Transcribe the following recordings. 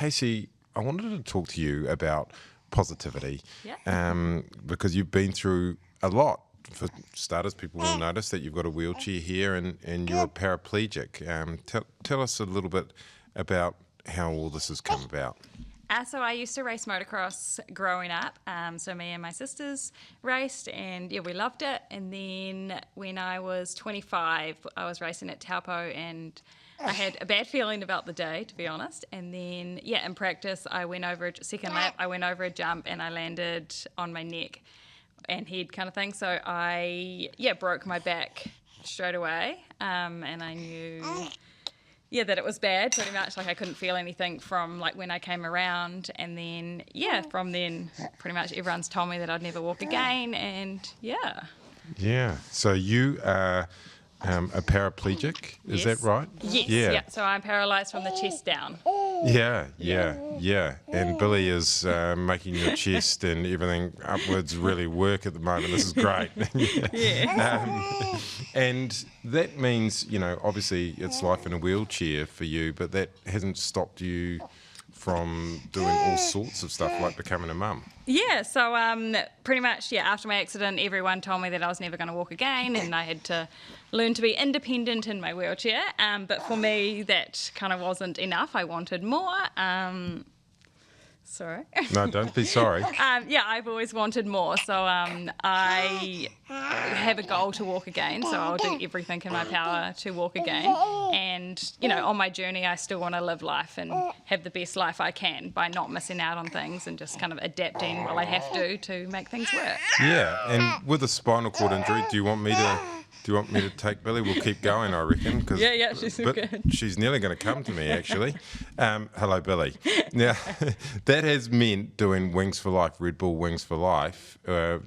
Casey, I wanted to talk to you about positivity, because you've been through a lot. For starters, people will notice that you've got a wheelchair here and you're a paraplegic. Tell us a little bit about how all this has come about. So I used to race motocross growing up. So me and my sisters raced, and we loved it. And then when I was 25, I was racing at Taupo, and I had a bad feeling about the day, to be honest. And then, in practice, I went over second lap, I went over a jump, and I landed on my neck and head kind of thing. So I, broke my back straight away, and I knew... that it was bad, pretty much. Like, I couldn't feel anything from, like, when I came around. And then, from then, pretty much everyone's told me that I'd never walk again. And, Yeah. So you are a paraplegic, is that right? Yes. Yeah. So I'm paralysed from the chest down. Yeah. And Billy is making your chest and everything upwards really work at the moment. This is great. And that means, obviously it's life in a wheelchair for you, but that hasn't stopped you from doing all sorts of stuff like becoming a mum. Yeah, so pretty much, after my accident, everyone told me that I was never going to walk again, and I had to learn to be independent in my wheelchair. But for me, that kind of wasn't enough. I wanted more. Sorry. No, don't be sorry. I've always wanted more. So I have a goal to walk again. So I'll do everything in my power to walk again. And, on my journey, I still want to live life and have the best life I can by not missing out on things and just kind of adapting while I have to make things work. Yeah, and with a spinal cord injury, do you want me to take Billy? We'll keep going, I reckon. She's good. She's nearly going to come to me, actually. Hello, Billy. Now, that has meant doing Wings for Life, Red Bull Wings for Life.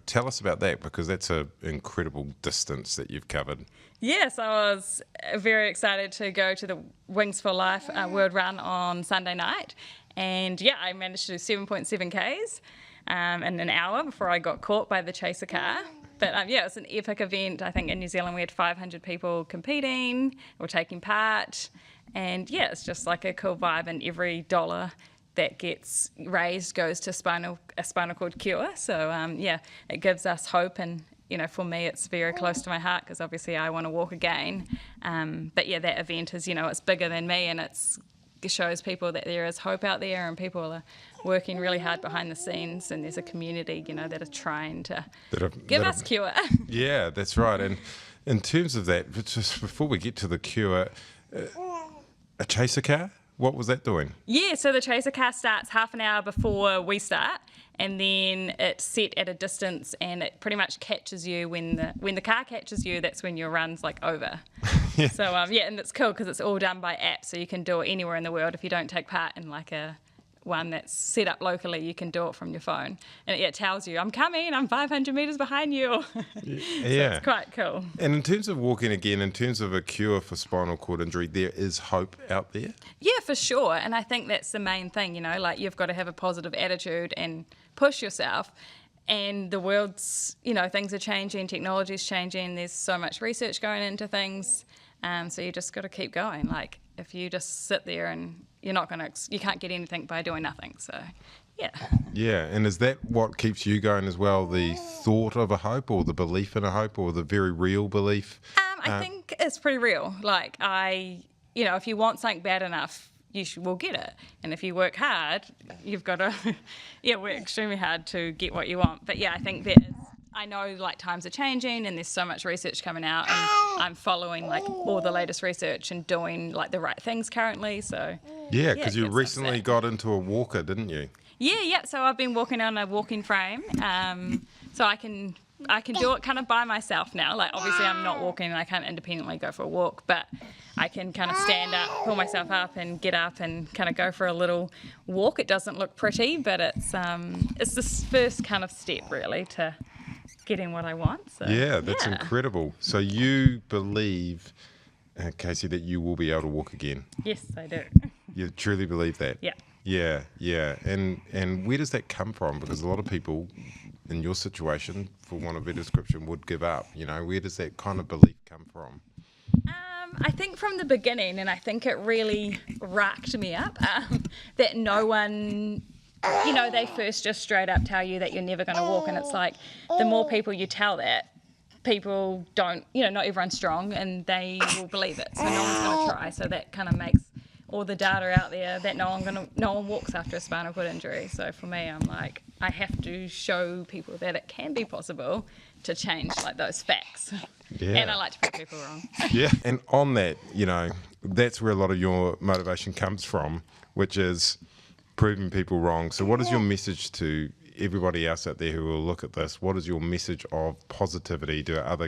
Tell us about that, because that's an incredible distance that you've covered. Yes, I was very excited to go to the Wings for Life World Run on Sunday night. And, I managed to do 7.7 Ks in an hour before I got caught by the chaser car. But it was an epic event. I think in New Zealand we had 500 people competing or taking part. And it's just like a cool vibe, and every dollar that gets raised goes to a spinal cord cure. So, it gives us hope, and, for me it's very close to my heart because obviously I want to walk again. But that event is, it's bigger than me, and it shows people that there is hope out there, and people are working really hard behind the scenes, and there's a community, that are trying to give us cure. Yeah, that's right. And in terms of that, just before we get to the cure, a chaser car, what was that doing? Yeah, so the chaser car starts half an hour before we start, and then it's set at a distance, and it pretty much catches you when the car catches you. That's when your run's like over. So and it's cool because it's all done by app, so you can do it anywhere in the world. If you don't take part in like a one that's set up locally, you can do it from your phone, and it tells you, I'm coming, I'm 500 metres behind you. So it's quite cool. And in terms of walking again, in terms of a cure for spinal cord injury, there is hope out there? Yeah, for sure. And I think that's the main thing, like you've got to have a positive attitude and push yourself. And the world's, things are changing, technology's changing, there's so much research going into things. So you just got to keep going. Like, if you just sit there and you can't get anything by doing nothing. So, Yeah, and is that what keeps you going as well? The thought of a hope, or the belief in a hope, or the very real belief? I think it's pretty real. Like, if you want something bad enough, you will get it. And if you work hard, you've got to, work extremely hard to get what you want. But I think I know like times are changing, and there's so much research coming out, and I'm following like all the latest research and doing like the right things currently. So because you recently got into a walker, didn't you? Yeah. So I've been walking on a walking frame, so I can do it kind of by myself now. Like, obviously I'm not walking and I can't independently go for a walk, but I can kind of stand up, pull myself up and get up and kind of go for a little walk. It doesn't look pretty, but it's the first kind of step really to getting what I want. So, that's incredible. So you believe, Casey, that you will be able to walk again? Yes, I do. You truly believe that? Yeah. Yeah. And where does that come from? Because a lot of people in your situation, for want of a better description, would give up. Where does that kind of belief come from? I think from the beginning, and I think it really racked me up, that no one, they first just straight up tell you that you're never going to walk. And it's like, the more people you tell that, people don't, not everyone's strong and they will believe it. So no one's going to try. So that kind of makes all the data out there that no one walks after a spinal cord injury. So for me, I'm like, I have to show people that it can be possible to change like those facts. Yeah. And I like to prove people wrong. Yeah. And on that, that's where a lot of your motivation comes from, which is proving people wrong. So what is your message to everybody else out there who will look at this? What is your message of positivity to other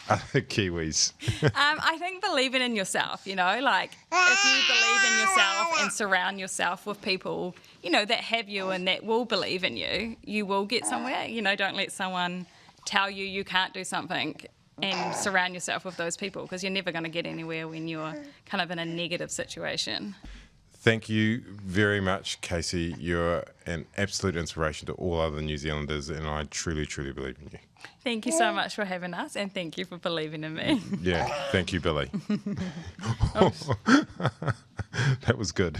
Kiwis? I think believing in yourself, like if you believe in yourself and surround yourself with people, that have you and that will believe in you, you will get somewhere. Don't let someone tell you you can't do something, and surround yourself with those people, because you're never going to get anywhere when you're kind of in a negative situation. Thank you very much, Casey. You're an absolute inspiration to all other New Zealanders, and I truly, truly believe in you. Thank you so much for having us, and thank you for believing in me. Yeah, thank you, Billy. That was good.